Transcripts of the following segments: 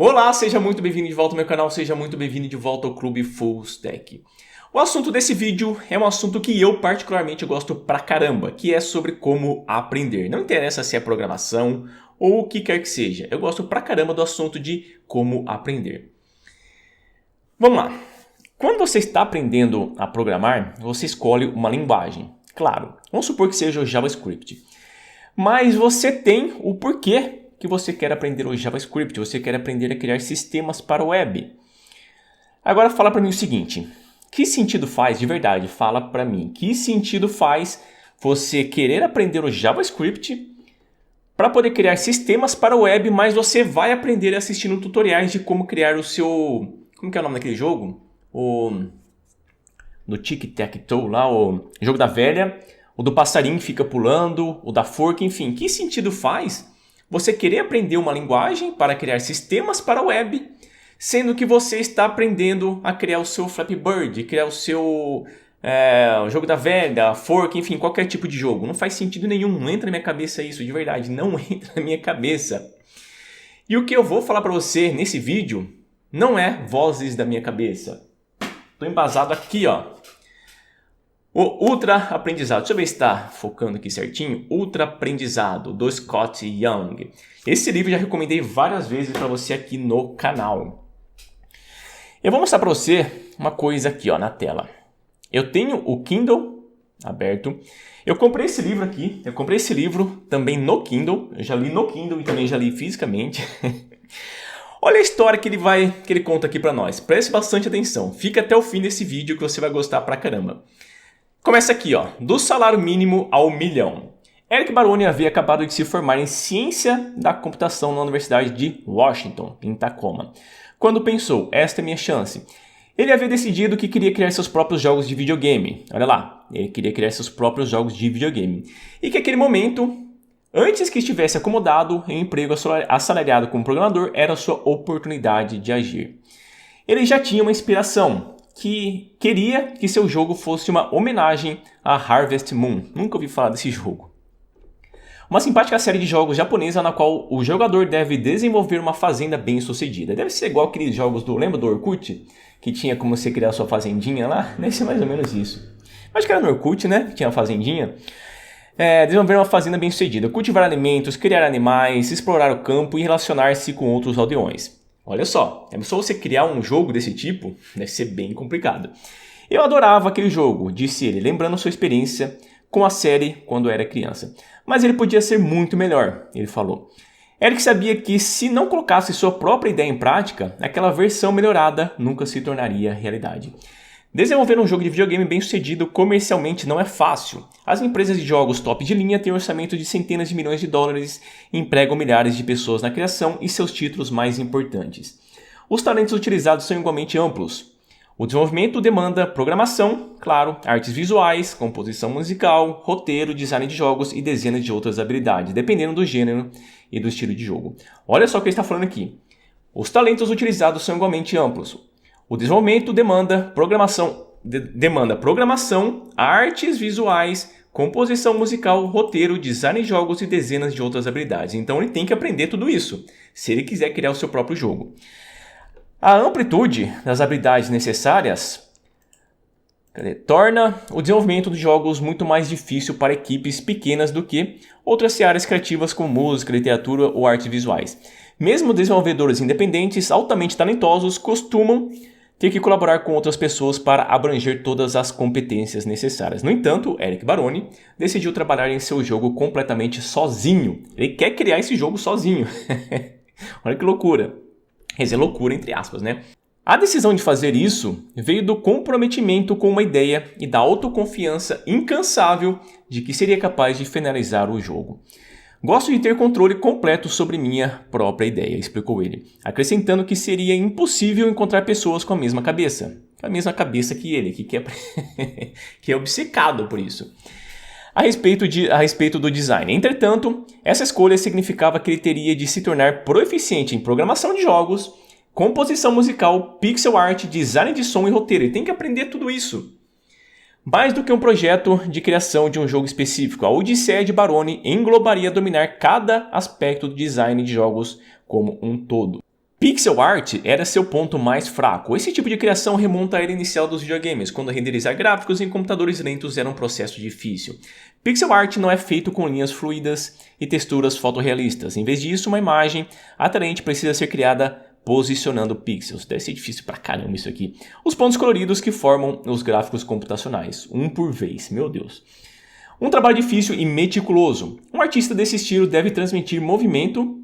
Olá, seja muito bem-vindo de volta ao meu canal, seja muito bem-vindo de volta ao Clube Full Stack. O assunto desse vídeo é um assunto que eu particularmente gosto pra caramba, que é sobre como aprender. Não interessa se é programação ou o que quer que seja, eu gosto pra caramba do assunto de como aprender. Vamos lá. Quando você está aprendendo a programar, você escolhe uma linguagem. Claro, vamos supor que seja o JavaScript. Mas você tem o porquê que você quer aprender o JavaScript, você quer aprender a criar sistemas para o web. Agora fala para mim o seguinte, que sentido faz, de verdade, fala para mim, que sentido faz você querer aprender o JavaScript para poder criar sistemas para o web, mas você vai aprender assistindo tutoriais de como criar o seu... Como que é o nome daquele jogo? Do Tic-Tac-Toe lá, o jogo da velha, o do passarinho que fica pulando, o da forca, enfim. Que sentido faz você querer aprender uma linguagem para criar sistemas para a web, sendo que você está aprendendo a criar o seu Flappy Bird, criar o seu o jogo da velha, forca, enfim, qualquer tipo de jogo. Não faz sentido nenhum, não entra na minha cabeça isso, de verdade, não entra na minha cabeça. E o que eu vou falar para você nesse vídeo não é vozes da minha cabeça. Estou embasado aqui, ó. O Ultra Aprendizado, deixa eu ver se está focando aqui certinho. Ultra Aprendizado, do Scott Young. Esse livro eu já recomendei várias vezes para você aqui no canal. Eu vou mostrar para você uma coisa aqui, ó, na tela. Eu tenho o Kindle aberto. Eu comprei esse livro aqui, eu comprei esse livro também no Kindle. Eu já li no Kindle e também já li fisicamente. Olha a história que ele conta aqui para nós. Preste bastante atenção. Fica até o fim desse vídeo que você vai gostar pra caramba. Começa aqui, ó, do salário mínimo ao milhão. Eric Baroni havia acabado de se formar em ciência da computação na Universidade de Washington, em Tacoma, quando pensou, esta é minha chance. Ele havia decidido que queria criar seus próprios jogos de videogame. Olha lá, ele queria criar seus próprios jogos de videogame. E que naquele momento, antes que estivesse acomodado em um emprego assalariado como programador, era a sua oportunidade de agir. Ele já tinha uma inspiração, que queria que seu jogo fosse uma homenagem a Harvest Moon. Nunca ouvi falar desse jogo. Uma simpática série de jogos japonesa na qual o jogador deve desenvolver uma fazenda bem sucedida. Deve ser igual aqueles jogos lembra do Orkut? Que tinha como você criar sua fazendinha lá? Deve ser mais ou menos isso. Acho que era no Orkut, né? Que tinha uma fazendinha. Desenvolver uma fazenda bem sucedida. Cultivar alimentos, criar animais, explorar o campo e relacionar-se com outros aldeões. Olha só, é só você criar um jogo desse tipo, deve ser bem complicado. Eu adorava aquele jogo, disse ele, lembrando sua experiência com a série quando era criança. Mas ele podia ser muito melhor, ele falou. Eric sabia que se não colocasse sua própria ideia em prática, aquela versão melhorada nunca se tornaria realidade. Desenvolver um jogo de videogame bem sucedido comercialmente não é fácil. As empresas de jogos top de linha têm orçamento de centenas de milhões de dólares e empregam milhares de pessoas na criação e seus títulos mais importantes. Os talentos utilizados são igualmente amplos. O desenvolvimento demanda programação, claro, artes visuais, composição musical, roteiro, design de jogos e dezenas de outras habilidades, dependendo do gênero e do estilo de jogo. Olha só o que ele está falando aqui. Os talentos utilizados são igualmente amplos. O desenvolvimento demanda programação, artes visuais, composição musical, roteiro, design de jogos e dezenas de outras habilidades. Então ele tem que aprender tudo isso, se ele quiser criar o seu próprio jogo. A amplitude das habilidades necessárias torna o desenvolvimento de jogos muito mais difícil para equipes pequenas do que outras áreas criativas como música, literatura ou artes visuais. Mesmo desenvolvedores independentes altamente talentosos costumam ter que colaborar com outras pessoas para abranger todas as competências necessárias. No entanto, Eric Baroni decidiu trabalhar em seu jogo completamente sozinho. Ele quer criar esse jogo sozinho. Olha que loucura. Quer dizer, loucura entre aspas, né? A decisão de fazer isso veio do comprometimento com uma ideia e da autoconfiança incansável de que seria capaz de finalizar o jogo. Gosto de ter controle completo sobre minha própria ideia, explicou ele, acrescentando que seria impossível encontrar pessoas com a mesma cabeça que ele, que é obcecado por isso. A respeito do design. Entretanto, essa escolha significava que ele teria de se tornar proficiente em programação de jogos, composição musical, pixel art, design de som e roteiro. Ele tem que aprender tudo isso. Mais do que um projeto de criação de um jogo específico, a Odisseia de Baroni englobaria dominar cada aspecto do design de jogos como um todo. Pixel art era seu ponto mais fraco. Esse tipo de criação remonta à era inicial dos videogames, quando renderizar gráficos em computadores lentos era um processo difícil. Pixel art não é feito com linhas fluidas e texturas fotorrealistas. Em vez disso, uma imagem atraente precisa ser criada posicionando pixels. Deve ser difícil pra caramba isso aqui. Os pontos coloridos que formam os gráficos computacionais, um por vez, meu Deus. Um trabalho difícil e meticuloso. Um artista desse estilo deve transmitir movimento,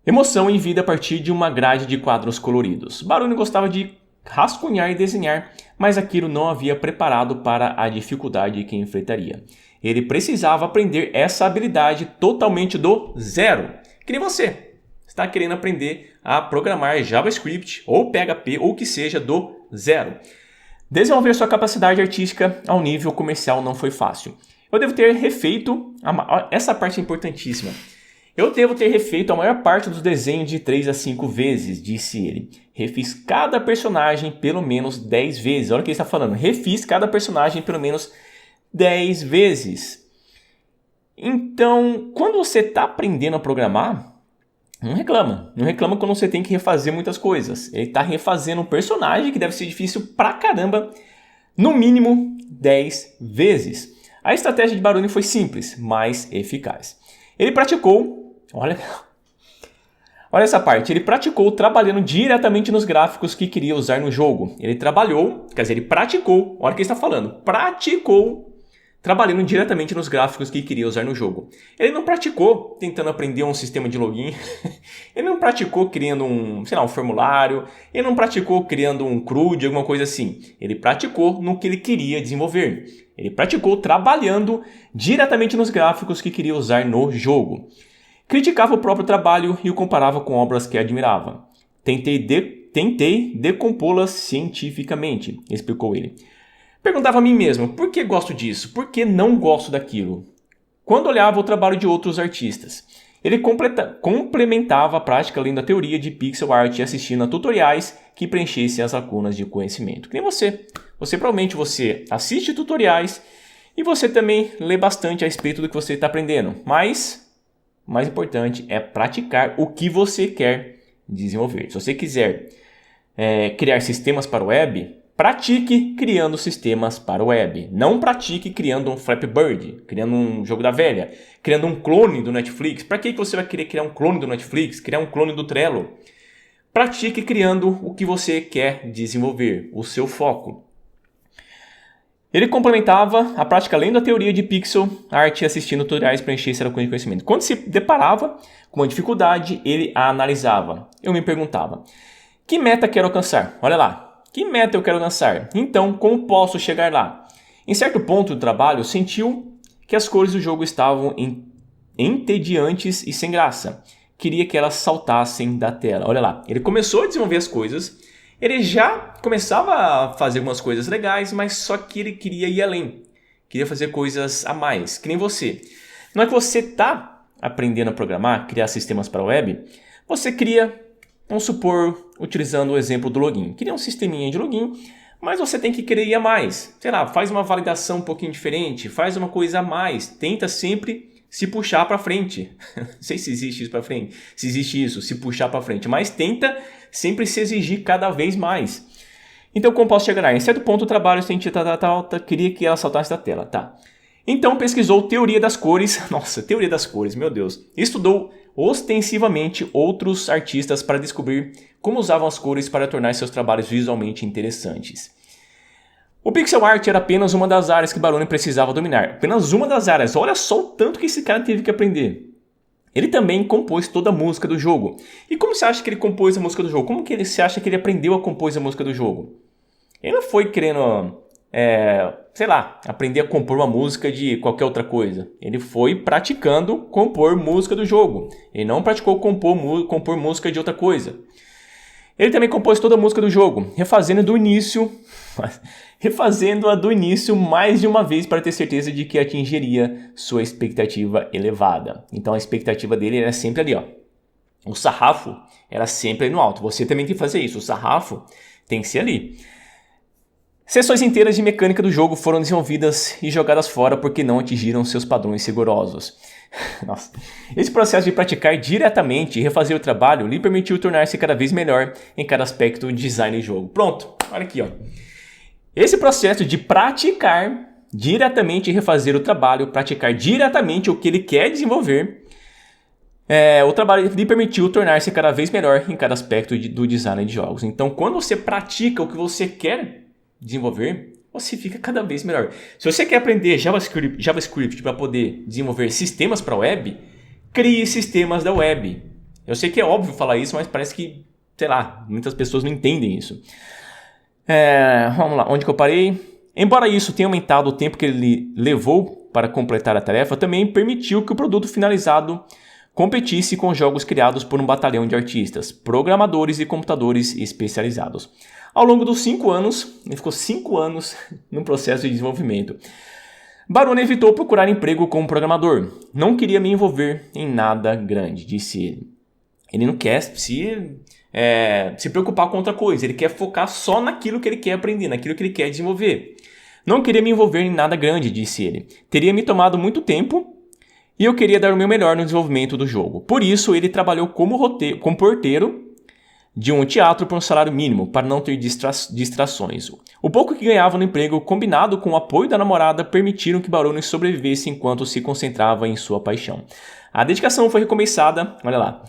emoção e vida a partir de uma grade de quadros coloridos. Baroni gostava de rascunhar e desenhar, mas aquilo não havia preparado para a dificuldade que enfrentaria. Ele precisava aprender essa habilidade totalmente do zero. Que nem você está querendo aprender a programar JavaScript ou PHP ou o que seja do zero. Desenvolver sua capacidade artística ao nível comercial não foi fácil. Eu devo ter refeito... Essa parte é importantíssima. Eu devo ter refeito a maior parte dos desenhos de 3 a 5 vezes, disse ele. Refiz cada personagem pelo menos 10 vezes. Olha o que ele está falando. Refiz cada personagem pelo menos 10 vezes. Então, quando você está aprendendo a programar, não reclama. Não reclama quando você tem que refazer muitas coisas. Ele está refazendo um personagem que deve ser difícil pra caramba, no mínimo 10 vezes. A estratégia de Baroni foi simples, mas eficaz. Ele praticou... Olha essa parte. Ele praticou trabalhando diretamente nos gráficos que queria usar no jogo. Ele praticou. Olha o que ele está falando. Praticou trabalhando diretamente nos gráficos que queria usar no jogo. Ele não praticou tentando aprender um sistema de login. Ele não praticou criando um formulário. Ele não praticou criando um CRUD, alguma coisa assim. Ele praticou no que ele queria desenvolver. Ele praticou trabalhando diretamente nos gráficos que queria usar no jogo. Criticava o próprio trabalho e o comparava com obras que admirava. Tentei decompô-las cientificamente, explicou ele. Perguntava a mim mesmo, por que gosto disso? Por que não gosto daquilo? Quando olhava o trabalho de outros artistas, ele complementava a prática lendo a teoria de pixel art e assistindo a tutoriais que preenchessem as lacunas de conhecimento. Que nem você. Provavelmente você assiste tutoriais e você também lê bastante a respeito do que você está aprendendo. Mas o mais importante é praticar o que você quer desenvolver. Se você quiser criar sistemas para o web, pratique criando sistemas para o web. Não pratique criando um Flappy Bird, criando um jogo da velha, criando um clone do Netflix. Para que você vai querer criar um clone do Netflix, criar um clone do Trello? Pratique criando o que você quer desenvolver, o seu foco. Ele complementava a prática lendo a teoria de pixel art e assistindo tutoriais para encher essa lacuna de conhecimento. Quando se deparava com uma dificuldade, ele a analisava. Eu me perguntava, que meta quero alcançar? Olha lá, que meta eu quero alcançar? Então, como posso chegar lá? Em certo ponto do trabalho, sentiu que as cores do jogo estavam entediantes e sem graça. Queria que elas saltassem da tela. Olha lá, ele começou a desenvolver as coisas. Ele já começava a fazer algumas coisas legais, mas só que ele queria ir além. Queria fazer coisas a mais, que nem você. Não é que você está aprendendo a programar, criar sistemas para a web, você cria, vamos supor, utilizando o exemplo do login. Cria um sisteminha de login, mas você tem que querer ir a mais. Sei lá, faz uma validação um pouquinho diferente, faz uma coisa a mais. Tenta sempre se puxar para frente. Não sei se existe isso para frente. Se existe isso, se puxar para frente. Mas tenta sempre se exigir cada vez mais. Então, como posso chegar lá? Em certo ponto, o trabalho queria que ela saltasse da tela. Tá. Então, pesquisou teoria das cores. Nossa, teoria das cores, meu Deus. Estudou ostensivamente outros artistas para descobrir como usavam as cores para tornar seus trabalhos visualmente interessantes. O pixel art era apenas uma das áreas que Baroni precisava dominar. Apenas uma das áreas. Olha só o tanto que esse cara teve que aprender. Ele também compôs toda a música do jogo. E como você acha que ele compôs a música do jogo? Como que você acha que ele aprendeu a compor a música do jogo? Ele não foi querendo, aprender a compor uma música de qualquer outra coisa. Ele foi praticando compor música do jogo. Ele não praticou compor música de outra coisa. Ele também compôs toda a música do jogo, refazendo-a do início mais de uma vez para ter certeza de que atingiria sua expectativa elevada. Então a expectativa dele era sempre ali, ó. O sarrafo era sempre ali no alto. Você também tem que fazer isso, o sarrafo tem que ser ali. Seções inteiras de mecânica do jogo foram desenvolvidas e jogadas fora porque não atingiram seus padrões rigorosos. Nossa. Esse processo de praticar diretamente e refazer o trabalho lhe permitiu tornar-se cada vez melhor em cada aspecto de design e jogo. Pronto, olha aqui, ó. Esse processo de praticar diretamente e refazer o trabalho, praticar diretamente o que ele quer desenvolver, o trabalho lhe permitiu tornar-se cada vez melhor em cada aspecto do design de jogos. Então, quando você pratica o que você quer desenvolver, você fica cada vez melhor. Se você quer aprender JavaScript para poder desenvolver sistemas para a web, crie sistemas da web. Eu sei que é óbvio falar isso, mas parece que, sei lá, muitas pessoas não entendem isso. Vamos lá, onde que eu parei? Embora isso tenha aumentado o tempo que ele levou para completar a tarefa, também permitiu que o produto finalizado competisse com jogos criados por um batalhão de artistas, programadores e computadores especializados. Ao longo dos 5 anos, ele ficou 5 anos no processo de desenvolvimento. Baroni evitou procurar emprego como programador. Não queria me envolver em nada grande, disse ele. Ele não quer se preocupar com outra coisa, ele quer focar só naquilo que ele quer aprender, naquilo que ele quer desenvolver. Não queria me envolver em nada grande, disse ele. Teria me tomado muito tempo e eu queria dar o meu melhor no desenvolvimento do jogo. Por isso, ele trabalhou como porteiro de um teatro por um salário mínimo, para não ter distrações. O pouco que ganhava no emprego, combinado com o apoio da namorada, permitiram que Baroni sobrevivesse enquanto se concentrava em sua paixão. A dedicação foi recompensada, olha lá.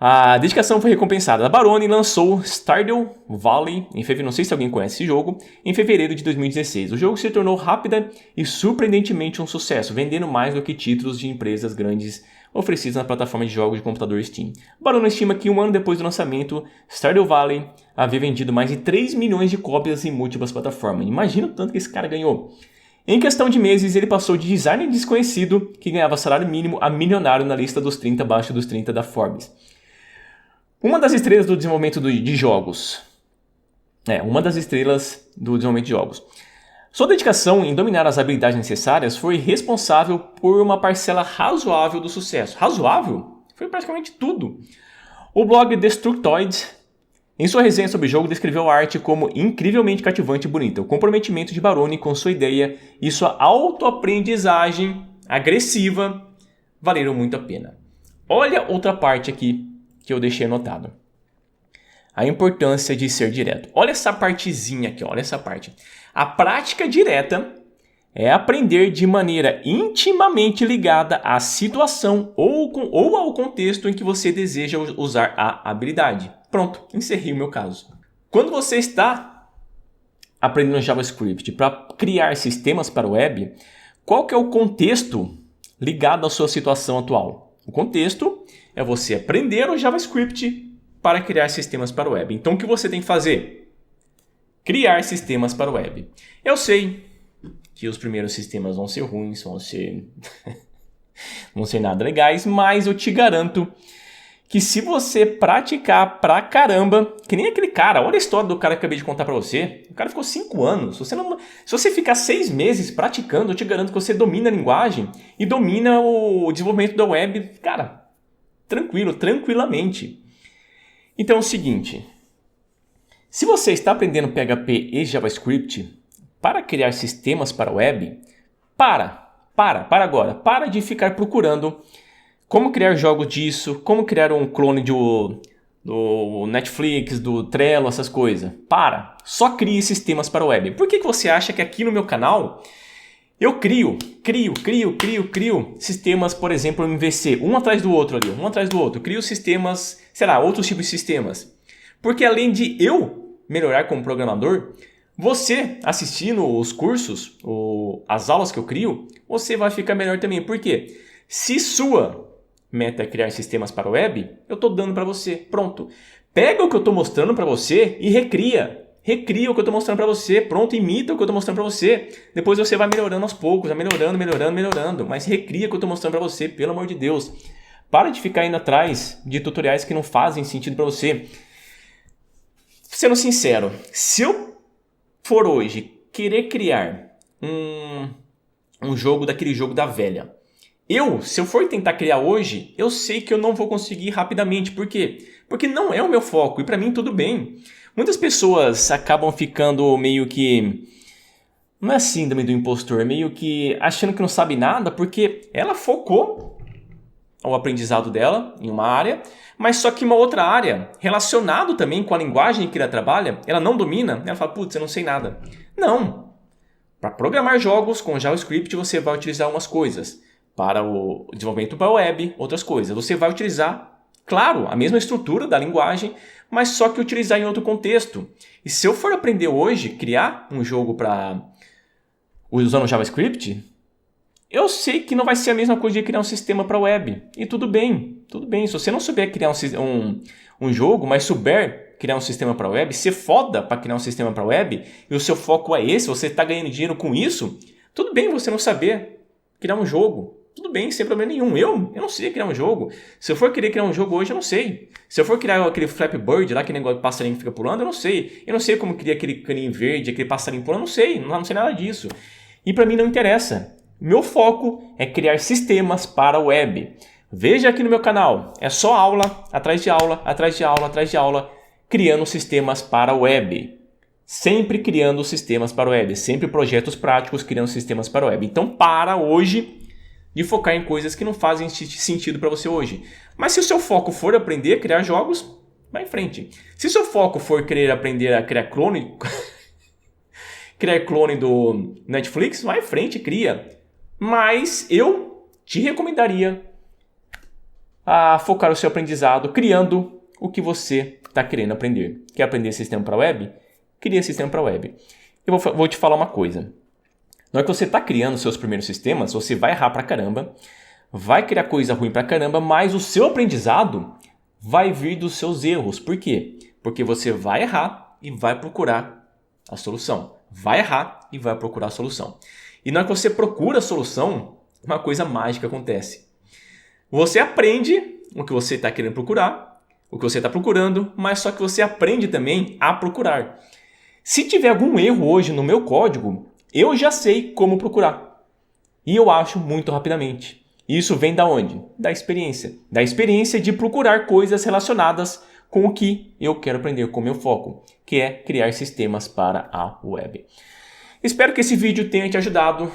A dedicação foi recompensada. A Baroni lançou Stardew Valley, não sei se alguém conhece esse jogo, em fevereiro de 2016. O jogo se tornou rápida e surpreendentemente um sucesso, vendendo mais do que títulos de empresas grandes oferecidos na plataforma de jogos de computador Steam. Baroni estima que 1 ano depois do lançamento, Stardew Valley havia vendido mais de 3 milhões de cópias em múltiplas plataformas. Imagina o tanto que esse cara ganhou. Em questão de meses, ele passou de designer desconhecido, que ganhava salário mínimo, a milionário na lista dos 30 abaixo dos 30 da Forbes. Uma das estrelas do desenvolvimento de jogos. Sua dedicação em dominar as habilidades necessárias foi responsável por uma parcela razoável do sucesso. Razoável? Foi praticamente tudo. O blog Destructoid, em sua resenha sobre o jogo, descreveu a arte como incrivelmente cativante e bonita. O comprometimento de Baroni com sua ideia e sua autoaprendizagem agressiva valeram muito a pena. Olha outra parte aqui que eu deixei anotado. A importância de ser direto. Olha essa partezinha aqui, olha essa parte. A prática direta é aprender de maneira intimamente ligada à situação ou ao contexto em que você deseja usar a habilidade. Pronto, encerrei o meu caso. Quando você está aprendendo JavaScript para criar sistemas para a web, qual que é o contexto ligado à sua situação atual? O contexto é você aprender o JavaScript para criar sistemas para a web. Então, o que você tem que fazer? Criar sistemas para a web. Eu sei que os primeiros sistemas vão ser ruins, vão ser nada legais, mas eu te garanto que se você praticar pra caramba, que nem aquele cara, olha a história do cara que eu acabei de contar pra você. O cara ficou 5 anos. Se você ficar 6 meses praticando, eu te garanto que você domina a linguagem e domina o desenvolvimento da web, cara, tranquilamente. Então é o seguinte, se você está aprendendo PHP e JavaScript para criar sistemas para a web, para agora. Para de ficar procurando como criar jogos disso, como criar um clone do Netflix, do Trello, essas coisas. Só crie sistemas para a web. Por que você acha que aqui no meu canal eu crio sistemas, por exemplo, MVC, um atrás do outro. Crio sistemas, outros tipos de sistemas. Porque além de eu melhorar como programador, você assistindo os cursos, as aulas que eu crio, você vai ficar melhor também. Por quê? Se sua meta é criar sistemas para a web, eu estou dando para você. Pronto. Pega o que eu estou mostrando para você e recria. Recria o que eu estou mostrando para você. Pronto, imita o que eu estou mostrando para você. Depois você vai melhorando aos poucos, vai melhorando. Mas recria o que eu estou mostrando para você, pelo amor de Deus. Para de ficar indo atrás de tutoriais que não fazem sentido para você. Sendo sincero, se eu for hoje querer criar um jogo daquele jogo da velha, se eu for tentar criar hoje, eu sei que eu não vou conseguir rapidamente. Por quê? Porque não é o meu foco e para mim tudo bem. Muitas pessoas acabam ficando meio que Não é síndrome do impostor, é meio que achando que não sabe nada, porque ela focou o aprendizado dela em uma área, mas só que uma outra área, relacionado também com a linguagem que ela trabalha, ela não domina, ela fala, putz, eu não sei nada. Não! Para programar jogos com JavaScript, você vai utilizar umas coisas. Para o desenvolvimento para web, outras coisas. Você vai utilizar, claro, a mesma estrutura da linguagem, mas só que utilizar em outro contexto. E se eu for aprender hoje, criar um jogo usando JavaScript, eu sei que não vai ser a mesma coisa de criar um sistema para web. E tudo bem, tudo bem. Se você não souber criar um jogo, mas souber criar um sistema para web, ser foda para criar um sistema para web, e o seu foco é esse, você está ganhando dinheiro com isso, tudo bem você não saber criar um jogo. Tudo bem, sem problema nenhum. Eu não sei criar um jogo. Se eu for querer criar um jogo hoje, eu não sei. Se eu for criar aquele Flappy Bird lá, aquele negócio de passarinho que fica pulando, eu não sei. Eu não sei como criar aquele caninho verde, aquele passarinho pulando, eu não sei nada disso. E para mim não interessa. Meu foco é criar sistemas para a web. Veja aqui no meu canal, é só aula, atrás de aula, atrás de aula, atrás de aula, criando sistemas para a web. Sempre criando sistemas para a web, sempre projetos práticos criando sistemas para a web. Então para hoje de focar em coisas que não fazem sentido para você hoje. Mas se o seu foco for aprender a criar jogos, vai em frente. Se o seu foco for querer aprender a criar clone, criar clone do Netflix, vai em frente, cria. Mas eu te recomendaria a focar o seu aprendizado criando o que você está querendo aprender. Quer aprender sistema para web? Cria sistema para web. Eu vou te falar uma coisa. Na hora que você está criando seus primeiros sistemas, você vai errar pra caramba, vai criar coisa ruim pra caramba, mas o seu aprendizado vai vir dos seus erros. Por quê? Porque você vai errar e vai procurar a solução. Vai errar e vai procurar a solução. E na hora que você procura a solução, uma coisa mágica acontece. Você aprende o que você está querendo procurar, o que você está procurando, mas só que você aprende também a procurar. Se tiver algum erro hoje no meu código, eu já sei como procurar. E eu acho muito rapidamente. Isso vem da onde? Da experiência. Da experiência de procurar coisas relacionadas com o que eu quero aprender, com o meu foco, que é criar sistemas para a web. Espero que esse vídeo tenha te ajudado,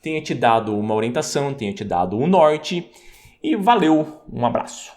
tenha te dado uma orientação, tenha te dado um norte. E valeu, um abraço.